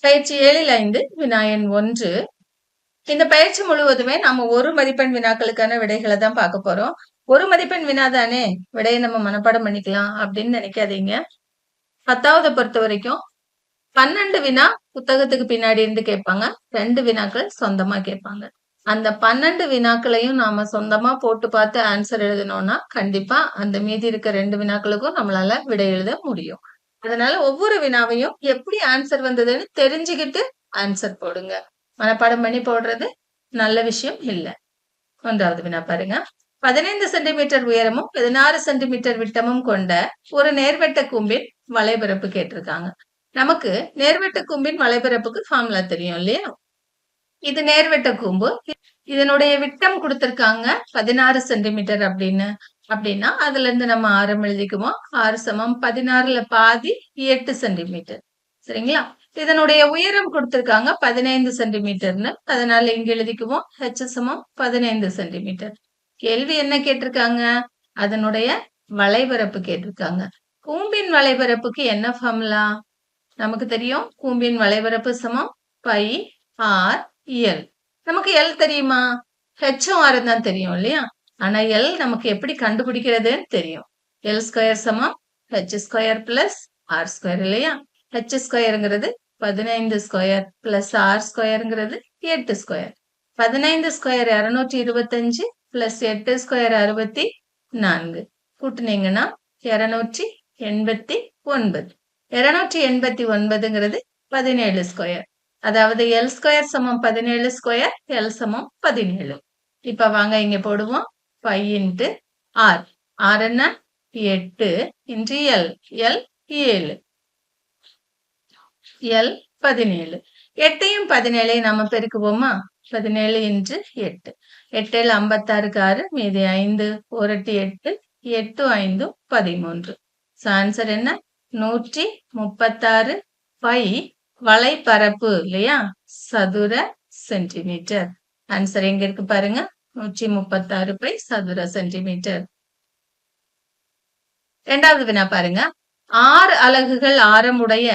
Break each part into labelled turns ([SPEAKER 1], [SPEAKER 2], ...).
[SPEAKER 1] பயிற்சி 7-5 வினா எண் 1. இந்த பயிற்சி முழுவதுமே நம்ம ஒரு மதிப்பெண் வினாக்களுக்கான விடைகளை தான் பார்க்க போறோம். ஒரு மதிப்பெண் வினா தானே, விடையை நம்ம மனப்பாடம் பண்ணிக்கலாம் அப்படின்னு நினைக்காதீங்க. 10வது பொறுத்த வரைக்கும் 12 வினா புத்தகத்துக்கு பின்னாடி இருந்து கேட்பாங்க, 2 வினாக்கள் சொந்தமா கேட்பாங்க. அந்த 12 வினாக்களையும் நாம சொந்தமா போட்டு பார்த்து ஆன்சர் எழுதணும்னா கண்டிப்பா அந்த மீதி இருக்க 2 வினாக்களுக்கும் நம்மளால விடை எழுத முடியும். அதனால ஒவ்வொரு வினாவையும் எப்படி ஆன்சர் வந்ததுன்னு தெரிஞ்சுக்கிட்டு ஆன்சர் போடுங்க. மனப்பாடம் பண்ணி போடுறது நல்ல விஷயம் இல்ல. 1வது வினா பாருங்க. 15 சென்டிமீட்டர் உயரமும் 16 சென்டிமீட்டர் விட்டமும் கொண்ட ஒரு நேர்வட்ட கூம்பின் வளைபரப்பு கேட்டிருக்காங்க. நமக்கு நேர்வட்ட கூம்பின் வளைபரப்புக்கு ஃபார்முலா தெரியும் இல்லையா? இது நேர்வட்ட கூம்பு. இதனுடைய விட்டம் கொடுத்திருக்காங்க 16 சென்டிமீட்டர் அப்படின்னா அதுல இருந்து நம்ம ஆரம் எழுதிக்குவோம். 6 சமம் 16ல பாதி 8 சென்டிமீட்டர். சரிங்களா? இதனுடைய உயரம் கொடுத்திருக்காங்க 15 சென்டிமீட்டர்னு. அதனால இங்க எழுதிக்குவோம் h சமம் 15 சென்டிமீட்டர். கேள்வி என்ன கேட்டிருக்காங்க? அதனுடைய வளைபரப்பு கேட்டிருக்காங்க. கூம்பின் வளைபரப்புக்கு என்ன ஃபார்முலா? நமக்கு தெரியும் கூம்பின் வளைபரப்பு சமம் பை ஆர் எல். நமக்கு எல் தெரியுமா? ஹெச்சும் ஆர் தான் தெரியும் இல்லையா? ஆனா எல் நமக்கு எப்படி கண்டுபிடிக்கிறதுன்னு தெரியும். எல் ஸ்கொயர் சமம் H square plus R square இல்லையா? ஹெச் ஸ்கொயருங்கிறது 15 ஸ்கொயர் பிளஸ் ஆர் ஸ்கொயருங்கிறது 8 ஸ்கொயர். 15 square 225 plus 8 square 64. கூட்டுனீங்கன்னா 289. 289ங்கிறது 17 ஸ்கொயர். அதாவது எல் ஸ்கொயர் சமம் 17 ஸ்கொயர், எல் சமம் 17. இப்ப வாங்க இங்க போடுவோம் 5 இன்ட்டு ஆர். ஆர் என்ன? 8 இன்ட்டு எல். எல் 7. எல் 17. 8ஐயும் 17ஐயும் நம்ம பெருக்குவோமா? 17 இன்ட்டு 8. 8 56க்கு 6, மீதி 5, 1 8, 8 5 13. ஆன்சர் என்ன? 136 பை வளைபரப்பு இல்லையா? சதுர சென்டிமீட்டர். ஆன்சர் எங்க இருக்கு பாருங்க. 136 பை சதுர சென்டிமீட்டர். 2வது வினா பாருங்க. 6 அலகுகள் ஆரமுடைய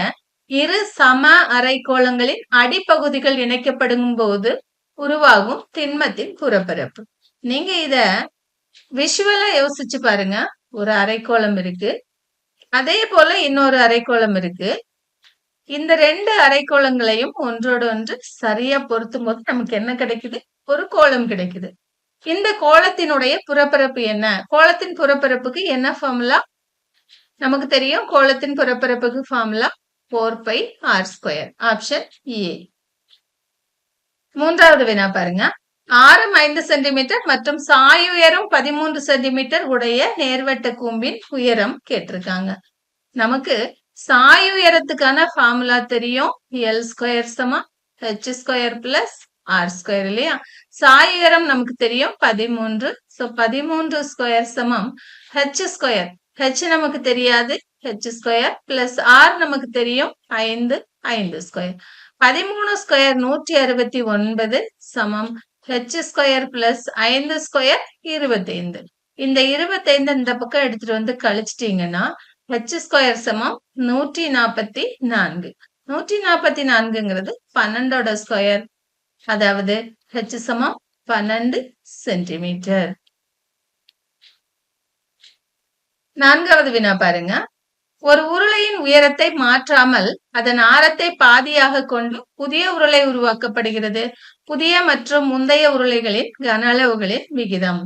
[SPEAKER 1] இரு சம அரைக்கோளங்களின் அடிப்பகுதிகள் இணைக்கப்படும் போது உருவாகும் திண்மத்தின் புறப்பரப்பு. நீங்க இத விஷுவலா யோசிச்சு பாருங்க. ஒரு அரைக்கோளம் இருக்கு, அதே போல இன்னொரு அரைக்கோளம் இருக்கு. இந்த 2 அரைக்கோளங்களையும் ஒன்றோடு ஒன்று சரியா பொருத்தும் போது நமக்கு என்ன கிடைக்குது? ஒரு கோளம் கிடைக்குது. இந்த கோளத்தினுடைய புறப்பரப்பு என்ன? கோளத்தின் புறப்பரப்புக்கு என்ன ஃபார்முலா? நமக்கு தெரியும் கோளத்தின் புறப்பரப்புக்கு formula 4 pi R square. Option A. 3வது வினா பாருங்க. ஆரம் 5 சென்டிமீட்டர் மற்றும் சாயுயரம் 13 சென்டிமீட்டர் உடைய நேர்வட்ட கூம்பின் உயரம் கேட்டிருக்காங்க. நமக்கு சாயுயரத்துக்கான ஃபார்முலா தெரியும். எல் ஸ்கொயர் சமம் H square plus R square இல்லையா? சாயுயரம் நமக்கு தெரியும் 13. சோ 13 ஸ்கொயர் சமம் ஹெச் ஸ்கொயர். ஹெச் நமக்கு தெரியாது, ஹெச் ஸ்கொயர் பிளஸ் ஆர் நமக்கு தெரியும் 5 5 ஸ்கொயர். 13 ஸ்கொயர் 169 சமம் ஹெச் ஸ்கொயர் பிளஸ் 5 ஸ்கொயர் 25. இந்த 25 இந்த பக்கம் எடுத்துட்டு வந்து கழிச்சிட்டீங்கன்னா ஹெச் ஸ்கொயர் சமம் 144. 144ங்கிறது 12ஓட ஸ்கொயர். அதாவது ஹெச் சமம் 12 சென்டிமீட்டர். 4வது வினா பாருங்க. ஒரு உருளையின் உயரத்தை மாற்றாமல் அதன் ஆரத்தை பாதியாக கொண்டு புதிய உருளை உருவாக்கப்படுகிறது. புதிய மற்றும் முந்தைய உருளைகளின் கன அளவுகளின் விகிதம்.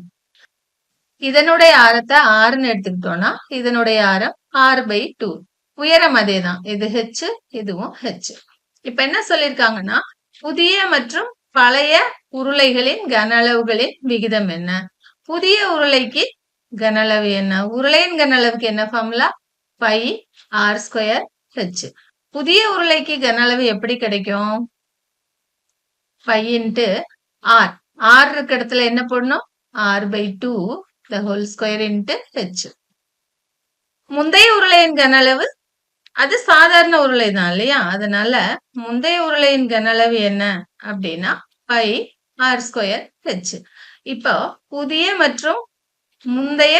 [SPEAKER 1] இதனுடைய ஆரத்தை 6ன்னு எடுத்துக்கிட்டோம்னா இதனுடைய ஆரம் r/2. உயரம் அதேதான். இது h, இதுவும் h. இப்ப என்ன சொல்லிருக்காங்கன்னா புதிய மற்றும் பழைய உருளைகளின் கன அளவுகளின் விகிதம் என்ன? புதிய உருளைக்கு கன அளவு என்ன? உருளையின் கன அளவுக்கு என்ன formula? Pi R square H. புதிய உருளைக்கு கன அளவு எப்படி கிடைக்கும்? Pi into R. ஆர் இருக்க இடத்துல என்ன போடணும்? r/2 the whole square into h. முந்தைய உருளையின் கன அளவு அது சாதாரண உருளை தான் இல்லையா? அதனால முந்தைய உருளையின் கன அளவு என்ன அப்படின்னா பை ஆர் ஸ்கொயர் ஹெச். இப்போ புதிய மற்றும் முந்தைய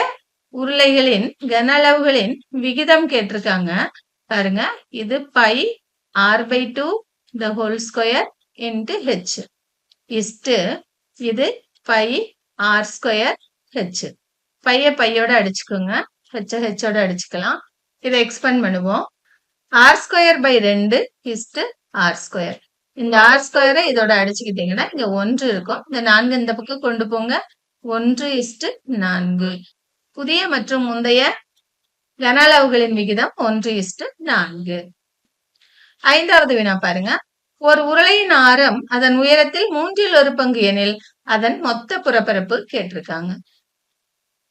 [SPEAKER 1] உருளைகளின் கன அளவுகளின் விகிதம் கேட்டிருக்காங்க பாருங்க. இது pi r/2 the whole square into h is to இது பை r square h. பைய பையோட அடிச்சுக்கோங்க, ஹெச்சோட அடிச்சுக்கலாம். இதை எக்ஸ்பேண்ட் பண்ணுவோம். r square by 2 is to r square. இந்த r square இதோட அடிச்சுக்கிட்டீங்கன்னா இங்க 1 இருக்கும். இந்த 4 இந்த பக்கம் கொண்டு போங்க. 1:4. புதிய மற்றும் முந்தைய கன அளவுகளின் விகிதம் 1:4. ஐந்தாவது வினா பாருங்க. ஒரு உருளையின் ஆரம் அதன் உயரத்தில் 1/3 எனில் அதன் மொத்த புறப்பரப்பு கேட்டிருக்காங்க.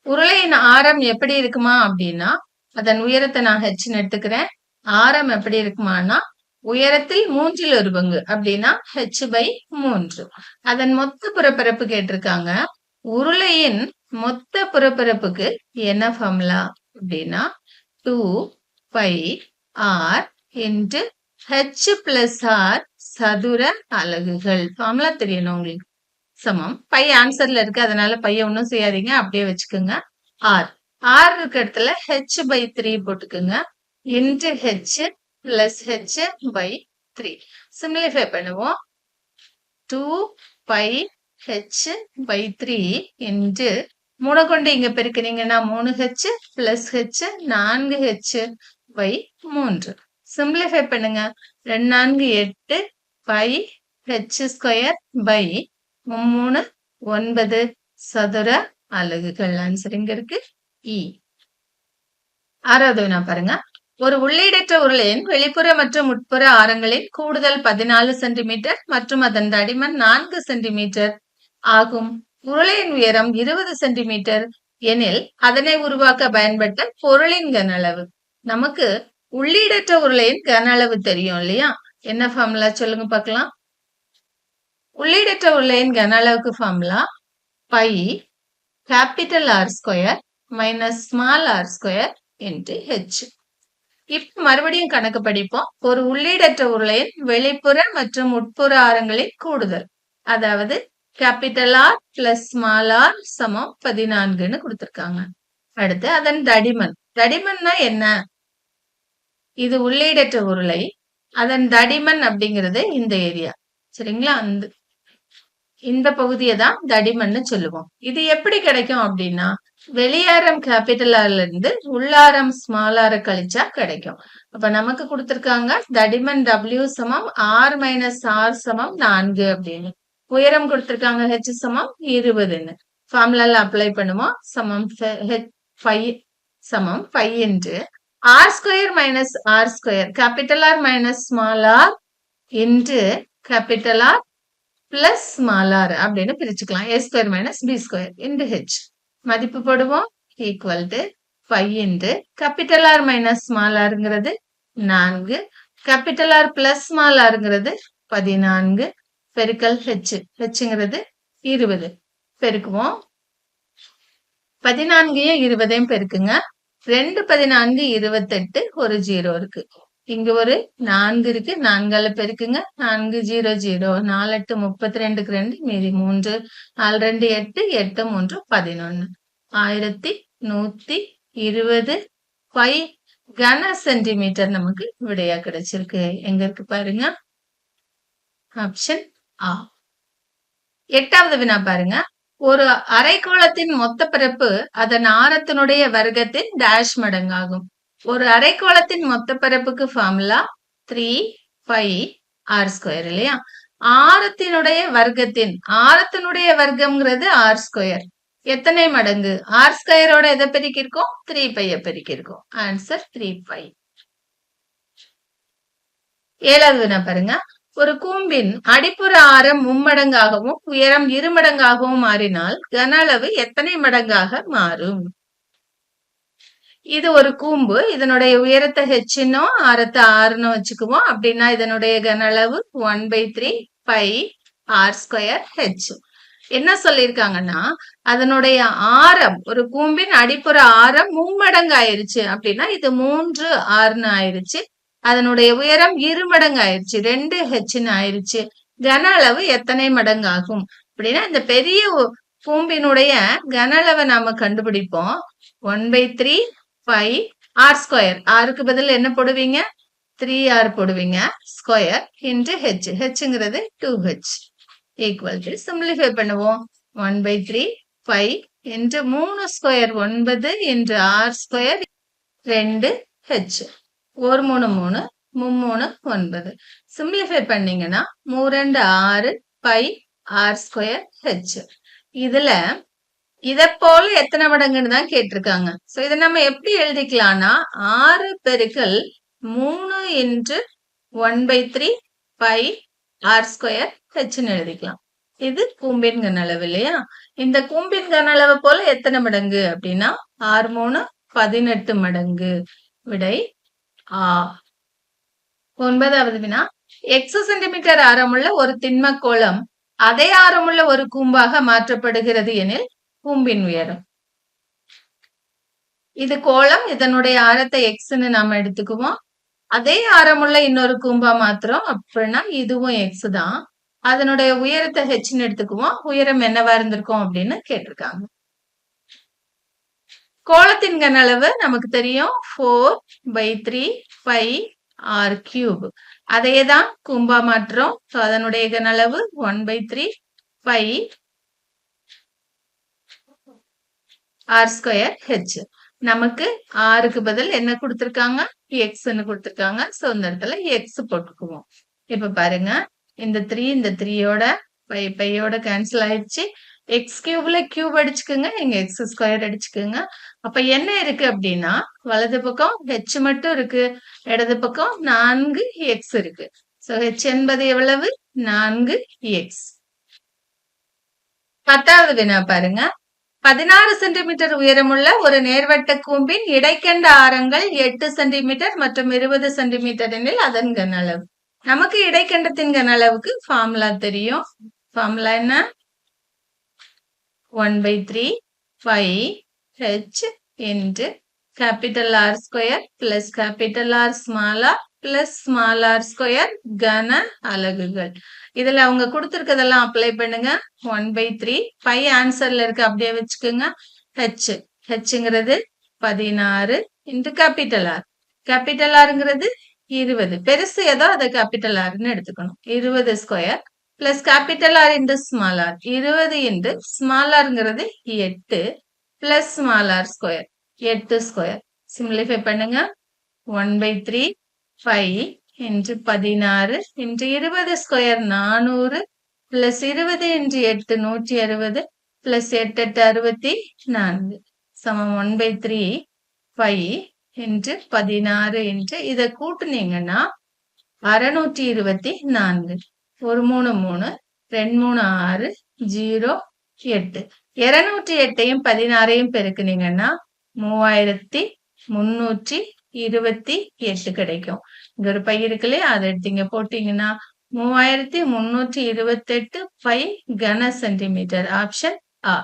[SPEAKER 1] உருளையின் ஆரம் எப்படி இருக்குமா அப்படின்னா, அதன் உயரத்தை நான் ஹெச்ன்னு எடுத்துக்கிறேன். ஆரம் எப்படி இருக்குமானா, உயரத்தில் 1/3 அப்படின்னா h/3. அதன் மொத்த புறப்பரப்பு கேட்டிருக்காங்க. உருளையின் மொத்த புறப்பரப்புக்கு என்ன ஃபார்முலா அப்படின்னா 2πr into h plus r சதுர அலகுகள். ஃபார்முலா தெரியணும் உங்களுக்கு. சமம் பை ஆன்சர்ல இருக்கு, அதனால பைய ஒன்னும் செய்யாதீங்க, அப்படியே வச்சுக்கோங்க. ஆர் இருக்க இடத்துல h/3 போட்டுக்குங்க. Into h plus h/3 simplify பண்ணுவோம். 2πh/3 இன்டு 3 கொண்டு இங்க பெருக்கினீங்கன்னா 3h plus h 4h/3 simplify பண்ணுங்க. 2 4 8 பை h ஸ்கொயர் பை 3 9 சதுர அலகுகள். ஆன்சர் இங்க இருக்கு இ. ஆறாவது வினா பாருங்க. ஒரு உள்ளீடற்ற உருளையின் வெளிப்புற மற்றும் உட்புற ஆரங்களின் கூடுதல் 14 சென்டிமீட்டர் மற்றும் அதன் தடிமன் 4 சென்டிமீட்டர் ஆகும். உருளையின் உயரம் 20 சென்டிமீட்டர் எனில் அதனை உருவாக்க பயன்பட்ட பொருளின் கன அளவு. நமக்கு உள்ளீடற்ற உருளையின் கன அளவு தெரியும் இல்லையா? என்ன ஃபார்முலா சொல்லுங்க பார்க்கலாம். உள்ளீடற்ற உருளையின் கன அளவுக்கு formula pi capital R square minus small r square into h. இப்ப மறுபடியும் கணக்கு படிப்போம். ஒரு உள்ளீடற்ற உருளையின் வெளிப்புற மற்றும் உட்புற ஆரங்களின் கூடுதல், அதாவது capital R plus small r சமம் 14ன்னு கொடுத்திருக்காங்க. அடுத்து அதன் தடிமன். தடிமன்னா என்ன? இது உள்ளீடற்ற உருளை, அதன் தடிமன் அப்படிங்கிறது இந்த ஏரியா, சரிங்களா? இந்த பகுதியை தான் தடிமன்னு சொல்லுவோம். இது எப்படி கிடைக்கும் அப்படின்னா, வெளியாரம் கேபிட்டல் ஆர்ல இருந்து உள்ளாரம் ஸ்மால் ஆர கழிச்சா கிடைக்கும். அப்ப நமக்கு கொடுத்திருக்காங்க தடிமன் W சமம் R மைனஸ் R சமம் 4 அப்படின்னு. உயரம் கொடுத்திருக்காங்க H சமம் 20ன்னு. ஃபார்முலால அப்ளை பண்ணுவோம். சமம் பை என்று R square minus R square capital R minus small R into capital R plus small r அப்படின்னு பிரிச்சுக்கலாம். a square minus b square into h. மதிப்பு போடுவோம். Equal to pi into capital R minus small rங்கிறது 4, capital R plus small rங்கிறது 14 பெருக்கல் hங்கிறது 20. பெருக்குவோம். 14யும் 20யும் பெருக்குங்க. 2 14 28, ஒரு 0 இருக்கு. இங்க ஒரு 4 இருக்கு, 4ஆல பெருக்குங்க. 4 0 0 4 8 32க்கு 2 மீதி 3 4 2 8 8 3 11 1120 பை கன சென்டிமீட்டர் நமக்கு விடையா கிடைச்சிருக்கு. எங்க இருக்கு பாருங்க, ஆப்ஷன் ஆ. எட்டாவது வினா பாருங்க. ஒரு அரைக்கோளத்தின் மொத்த பரப்பு அதன் ஆரத்தினுடைய வர்க்கத்தின் டேஷ் மடங்காகும். ஒரு அரைக்கோளத்தின் மொத்த பரப்புக்கு ஃபார்முலா 3πr ஸ்கொயர் இல்லையா? ஆரத்தினுடைய வர்க்கம்ங்கிறது r ஸ்கொயர். எத்தனை மடங்கு? r ஸ்கொயரோட எதை பெருக்கிருக்கோம்? 3π பெருக்கிருக்கோம். ஆன்சர் 3π. ஏழாவது வினா பாருங்க. ஒரு கூம்பின் அடிப்புற ஆரம் மும்மடங்காகவும் உயரம் 2 மடங்காகவும் மாறினால் கன அளவு எத்தனை மடங்காக மாறும்? இது ஒரு கூம்பு. இதனுடைய உயரத்தை ஹெச்னோ ஆரத்தை ஆறுன்னு வச்சுக்குவோம். அப்படின்னா இதனுடைய கன அளவு 1/3πr ஸ்கொயர் h. என்ன சொல்லியிருக்காங்கன்னா, அதனுடைய ஆரம், ஒரு கூம்பின் அடிப்புற ஆரம் மும்மடங்கு ஆயிருச்சு அப்படின்னா இது 3r ஆயிருச்சு. அதனுடைய உயரம் 2 மடங்கு ஆயிருச்சு, 2h ஆயிருச்சு. கன அளவு எத்தனை மடங்கு ஆகும் அப்படின்னா, இந்த பெரிய கூம்பினுடைய கன அளவை நாம கண்டுபிடிப்போம். 1/3πr square. ஆருக்கு பதில் என்ன போடுவீங்க? 3r போடுவீங்க ஸ்கொயர் இன்டு ஹெச் ஹெச்ங்கிறது 2h ஈக்குவல் டு சிம்பிளிஃபை பண்ணுவோம் 1/3 5 into 3 square 9 into r square 2h 1 3 3 3 9 simplify பண்ணீங்கன்னா 3 2 6 பை r ஸ்கொயர் h இதுல இத போல எத்தனை மடங்குன்னு தான் கேட்டிருக்காங்க. சோ இதை நம்ம எப்படி எழுதிக்கலாம்னா 6 பெருக்கல் 3 இன்டு 1/3 பை r ஸ்கொயர் ஹெச்னு எழுதிக்கலாம். இது கூம்பின் கன அளவு இல்லையா? இந்த கூம்பின் கன அளவு போல எத்தனை மடங்கு அப்படின்னா 6 3 18 மடங்கு. விடை ஆ. 9வது வினா x சென்டிமீட்டர் ஆரமுள்ள ஒரு திண்ம கோளம் அதே ஆரமுள்ள ஒரு கூம்பாக மாற்றப்படுகிறது எனில் கூம்பின் உயரம். இது கோளம், இதனுடைய ஆரத்தை எக்ஸ்ன்னு நாம எடுத்துக்குவோம். அதே ஆரமுள்ள இன்னொரு கூம்பா மாத்திரம் அப்படின்னா இதுவும் எக்ஸ் தான். அதனுடைய உயரத்தை ஹெச்ன்னு எடுத்துக்குவோம். உயரம் என்னவா இருந்திருக்கும் அப்படின்னு கேட்டிருக்காங்க. கோளத்தின் கன அளவு நமக்கு தெரியும் 4/3 பை ஆர் கியூப். அதே தான் கூம்பா மாற்றம். அதனுடைய கன அளவு 1/3 பை ஆர் ஸ்கொயர் ஹெச். நமக்கு ஆருக்கு பதில் என்ன கொடுத்திருக்காங்க எக்ஸ்ன்னு கொடுத்திருக்காங்க. சோ இந்த இடத்துல எக்ஸ் போட்டுக்குவோம். இப்ப பாருங்க இந்த 3 இந்த 3யோட பையோட கேன்சல் ஆயிடுச்சு. எக்ஸ் கியூப்ல கியூப் அடிச்சுக்குங்க, இங்க எக்ஸ் ஸ்கொயர் அடிச்சுக்குங்க. அப்ப என்ன இருக்கு அப்படின்னா வலது பக்கம் ஹெச் மட்டும் இருக்கு, இடது பக்கம் 4 எக்ஸ் இருக்கு. சோ ஹெச் என்பது எவ்வளவு 4 எக்ஸ். 10வது வினா பாருங்க 16 சென்டிமீட்டர் உயரமுள்ள ஒரு நேர்வட்ட கூம்பின் இடைக்கண்ட ஆரங்கள் 8 சென்டிமீட்டர் மற்றும் 20 சென்டிமீட்டர் எனில் அதன் கன அளவு. நமக்கு இடைக்கண்டத்தின் கன அளவுக்கு ஃபார்முலா தெரியும். ஃபார்முலா என்ன 1/3 pi h into capital R square plus capital R small R plus small R square கன அலகுகள். இதுல அவங்க கொடுத்திருக்கதெல்லாம் அப்ளை பண்ணுங்க. 1/3 பை ஆன்சர்ல இருக்கு அப்படியே வச்சுக்கோங்க. ஹெச் ஹெச்ங்கிறது 16 இன்டு கேபிட்டல் ஆர். கேபிட்டல் ஆர்ங்கிறது 20. பெருசு ஏதோ அதை கேபிட்டல் ஆர்ன்னு எடுத்துக்கணும். 20 square plus capital R into small R 20 into small ஆர்ங்கிறது 8 plus small R square 8 square. Simplify பண்ணுங்க 1/3 5 into 16 into 20 square 400 plus 20 into 8 160 plus 8 8 64 சமம் 1/3 5 இன்டு 16 இன்டு இதை கூட்டுனீங்கன்னா 624. 1 3 3 2 3 6 0 8 208ஐயும் 16ஐயும் பெருக்குனீங்கன்னா 3328 கிடைக்கும். இங்க ஒரு பை இருக்கு இல்லையா அதை எடுத்தீங்க போட்டீங்கன்னா 3328 பை கன சென்டிமீட்டர். ஆப்ஷன் ஆ.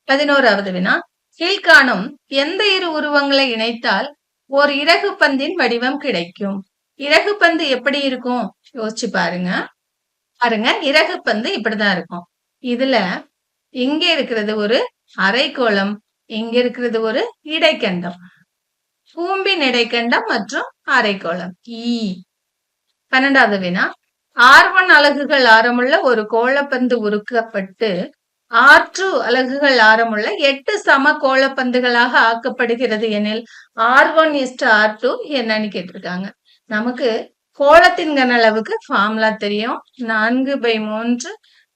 [SPEAKER 1] 11வது வினா கீழ்காணும் எந்த இரு உருவங்களை இணைத்தால் ஓர் இறகு பந்தின் வடிவம் கிடைக்கும். இறகு பந்து எப்படி இருக்கும் யோசிச்சு பாருங்க. பாருங்க இறகு பந்து இப்படிதான் இருக்கும். இதுல இங்க இருக்கிறது ஒரு அரைக்கோளம், இங்க இருக்கிறது ஒரு இடைக்கண்டம். கூம்பின் இடைக்கண்டம் மற்றும் அரைக்கோளம் இ. 12வது வினா R1 அலகுகள் ஆரமுள்ள ஒரு கோளப்பந்து உருக்கப்பட்டு R2 அலகுகள் ஆரமுள்ள 8 சம கோளப்பந்துகளாக ஆக்கப்படுகிறது எனில் R1:R2 என்னன்னு கேட்டிருக்காங்க. நமக்கு கோளத்தின் கன அளவுக்கு ஃபார்முலா தெரியும். 4/3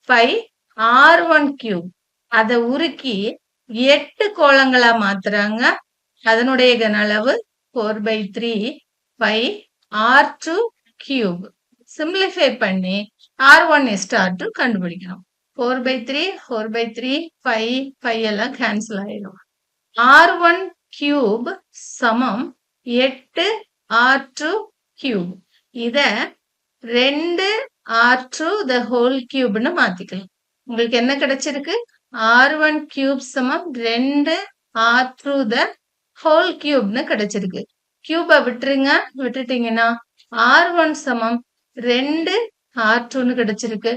[SPEAKER 1] பை R1 கியூப். அதை உருக்கி 8 கோளங்களா மாத்துறாங்க. அதனுடைய கன அளவு 4/3 பை R2 கியூப். சிம்பிளிஃபை பண்ணி R1:R2 கண்டுபிடிக்கணும். 4/3 பை எல்லாம் கேன்சல் ஆயிடும். R1 கியூப் சமம் 8 R2 கியூப். இத 2 R2 the whole cubeன்னு மாத்திக்கலாம். உங்களுக்கு என்ன கிடைச்சிருக்கு R1 கியூப் சமம் 2 R2 the whole cubeன்னு கிடைச்சிருக்கு. கியூபை விட்டுருங்க, விட்டுட்டீங்கன்னா R1 சமம் 2 R2ன்னு கிடைச்சிருக்கு.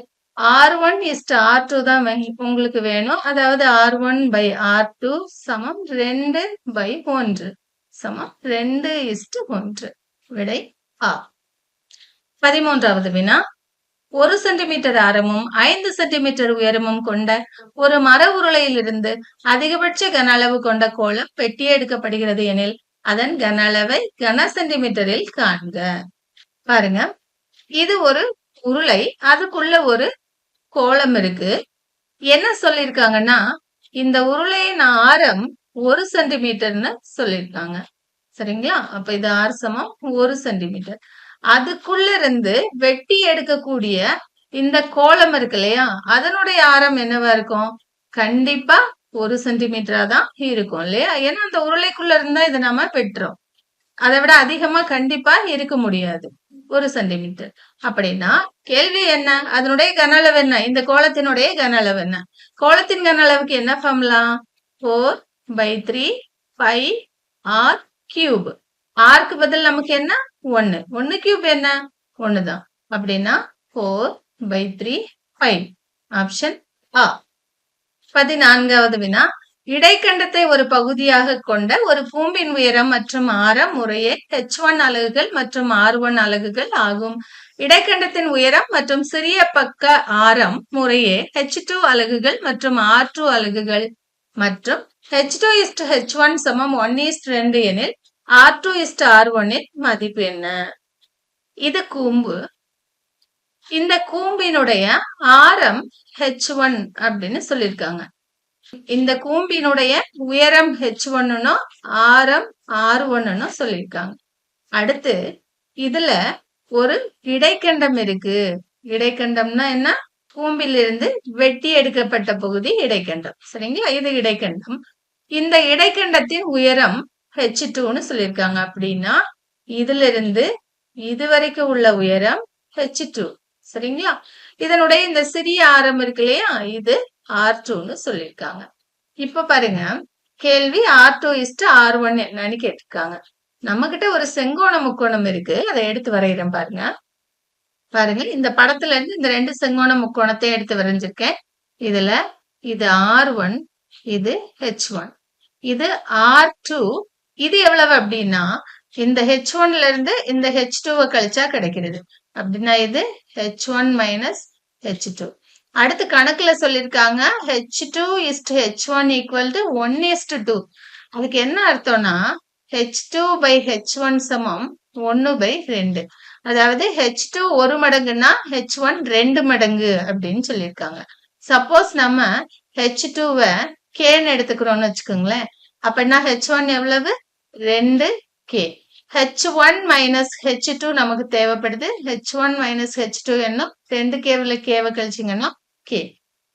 [SPEAKER 1] R1:R2 தான் உங்களுக்கு வேணும். அதாவது R1/R2 சமம் 2/1 சமம் 2:1. விடை ஆ. 13வது வினா, 1 சென்டிமீட்டர் ஆரமும் 5 சென்டிமீட்டர் உயரமும் கொண்ட ஒரு மர உருளையிலிருந்து அதிகபட்ச கன அளவு கொண்ட கோளம் வெட்டி எடுக்கப்படுகிறது எனில் அதன் கன அளவை கன சென்டிமீட்டரில் காண்க. பாருங்க, இது ஒரு உருளை, அதுக்குள்ள ஒரு கோளம் இருக்கு. என்ன சொல்லிருக்காங்கன்னா, இந்த உருளையின் ஆரம் 1 சென்டிமீட்டர்னு சொல்லிருக்காங்க. சரிங்களா? அப்ப இது ஆர் சமம் 1 சென்டிமீட்டர். அதுக்குள்ள இருந்து வெட்டி எடுக்கக்கூடிய இந்த கோளம் இருக்கு இல்லையா, அதனுடைய ஆரம் என்னவா இருக்கும்? கண்டிப்பா 1 சென்டிமீட்டரா தான் இருக்கும் இல்லையா? ஏன்னா அந்த உருளைக்குள்ள இருந்தா இதை நாம வெட்டுறோம். அதை விட அதிகமா கண்டிப்பா இருக்க முடியாது. 1 சென்டிமீட்டர். அப்படின்னா கேள்வி என்ன? அதனுடைய கன அளவு என்ன? இந்த கோளத்தினுடைய கன அளவு என்ன? கோளத்தின் கன அளவுக்கு என்ன ஃபார்முலா? 4/3 pi R cube. ஆர்க்கு பதில் நமக்கு என்ன? 1. 1 கியூப் என்ன? 1 தான். அப்படின்னா 4/3 பை. ஆப்ஷன் ஆ. 14வது வினா, இடைக்கண்டத்தை ஒரு பகுதியாக கொண்ட ஒரு கூம்பின் உயரம் மற்றும் ஆரம் முறையே h1 அலகுகள் மற்றும் r1 அலகுகள் ஆகும். இடைக்கண்டத்தின் உயரம் மற்றும் சிறிய பக்க ஆரம் முறையே h2 அலகுகள் மற்றும் r2 அலகுகள் மற்றும் h2:h1 சமம் 1:2 எனில் r2:r1 இன் மதிப்பு என்ன? இது கூம்பு. இந்த கூம்பினுடைய ஆரம் h1 அப்படின்னு சொல்லியிருக்காங்க. இந்த கூம்பினுடைய உயரம் h1னும் ஆரம் r1ன்னு சொல்லியிருக்காங்க. அடுத்து இதுல ஒரு இடைக்கண்டம் இருக்கு. இடைக்கண்டம்னா என்ன? கூம்பிலிருந்து வெட்டி எடுக்கப்பட்ட பகுதி இடைக்கண்டம். சரிங்களா? இது இடைக்கண்டம். இந்த இடைக்கண்டத்தின் உயரம் h2ன்னு சொல்லியிருக்காங்க. அப்படின்னா இதுல இருந்து இது வரைக்கும் உள்ள உயரம் h2. சரிங்களா? இதனுடைய இந்த சிறிய ஆரம் இருக்கு இல்லையா, இது r2ன்னு சொல்லியிருக்காங்க. இப்ப பாருங்க, கேள்வி r2:r1 என்னன்னு கேட்டிருக்காங்க. நம்ம கிட்ட ஒரு செங்கோண முக்கோணம் இருக்கு. அதை எடுத்து வரைகிறேன் பாருங்க. பாருங்க, இந்த படத்துல இருந்து இந்த 2 செங்கோண முக்கோணத்தை எடுத்து வரைஞ்சிருக்கேன். இதுல இது r1, இது h1, இது r2. இது எவ்வளவு அப்படின்னா இந்த h1ல இருந்து இந்த h2வை கழிச்சா கிடைக்கிறது. அப்படின்னா இது h1 மைனஸ் h2. அடுத்து கணக்குல சொல்லிருக்காங்க h2:h1 = 1:2. அதுக்கு என்ன அர்த்தம்னா h2/h1 சமம் 1/2. அதாவது h2 1 மடங்குன்னா h1 2 மடங்கு அப்படின்னு சொல்லியிருக்காங்க. சப்போஸ் நம்ம h2வை kன்னு எடுத்துக்கிறோம்னு வச்சுக்கோங்களேன். அப்படின்னா h1 எவ்வளவு? 2k. h1 மைனஸ் h2 நமக்கு தேவைப்படுது. h1 மைனஸ் h2 என்ன? 2kல kவை கழிச்சிங்கன்னா k.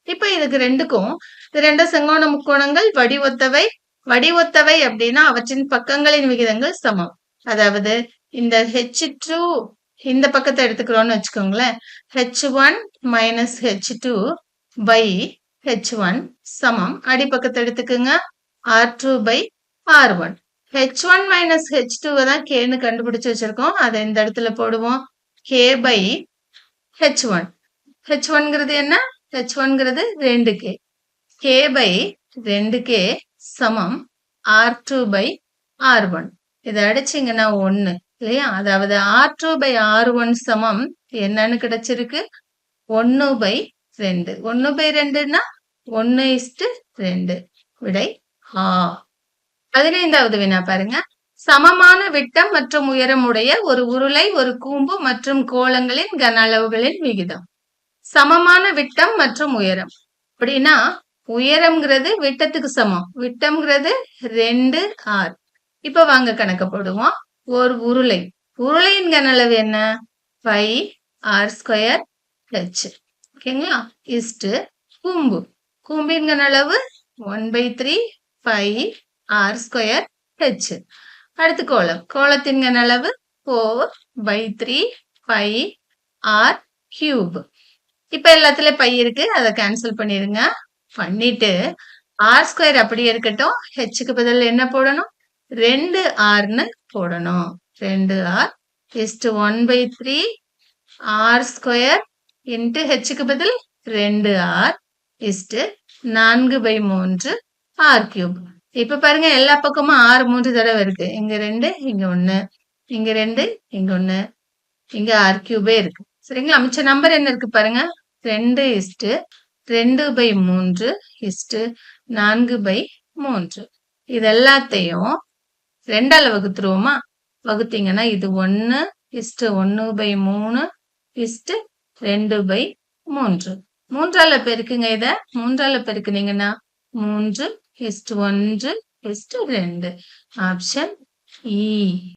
[SPEAKER 1] இப்ப இதுக்கு ரெண்டுக்கும், இது 2 செங்கோண முக்கோணங்கள் வடிவொத்தவை. வடிவொத்தவை அப்படின்னா அவற்றின் பக்கங்களின் விகிதங்கள் சமம். அதாவது இந்த h2 இந்த பக்கத்தை எடுத்துக்கிறோம்னு வச்சுக்கோங்களேன். h1 minus h2 by h1 சமம், அடிப்பக்கத்தை எடுத்துக்குங்க, r2/r1. h1 மைனஸ் h2 தான் kன்னு கண்டுபிடிச்சு வச்சிருக்கோம். அதை இந்த இடத்துல போடுவோம். k/h1. h1ங்கிறது என்ன? h1ங்கிறது 2k. k/2k சமம் r2/r1. இதை அடிச்சிங்கன்னா 1 இல்லையா? அதாவது r2/r1 சமம் என்னன்னு கிடைச்சிருக்கு? 1/2. 1/2ன்னா 1:2. விடை ஆ. 15வது வினா பாருங்க. சமமான விட்டம் மற்றும் உயரம் உடைய ஒரு உருளை, ஒரு கூம்பு மற்றும் கோளங்களின் கன அளவுகளின் விகிதம். சமமான விட்டம் மற்றும் உயரம் அப்படின்னா உயரம்ங்கிறது விட்டத்துக்கு சமம். விட்டம்ங்கிறது 2r. இப்ப வாங்க கணக்க போடுவோம். ஒரு உருளை, உருளையின் கன அளவு என்ன? 5r²h. ஓகேங்களா? இஸ்டு கூம்பு, கூம்பின் கன அளவு 1/3 πr²h. அடுத்து கோளம், கோளத்தின் கன அளவு 4/3 πr³. இப்ப எல்லாத்துலயும் பை இருக்கு, அதை கேன்சல் பண்ணிருங்க. பண்ணிட்டு r² அப்படியே இருக்கட்டும். ஹெச்சுக்கு பதில் என்ன போடணும்? 2rன்னு போடணும். 2r இஸ்டு 1/3 r² இன்ட்டு ஹெச்சுக்கு பதில் 2r இஸ்டு 4/3 r³. இப்ப பாருங்க, எல்லா பக்கமும் r 3 தடவை இருக்கு. இங்க 2, இங்க 1. இங்க 2, இங்க 1, இங்க r³ இருக்கு. சரிங்களா? மிச்ச நம்பர் என்ன இருக்கு பாருங்க. 2:2/3 4/3. இது எல்லாத்தையும் 2ஆல வகுத்துருவோமா? வகுத்தீங்கன்னா இது 1:1/3 2/3. 3ஆல பெருக்குங்க இத. 3ஆல பெருக்குனீங்கன்னா 3:1:2. Option E.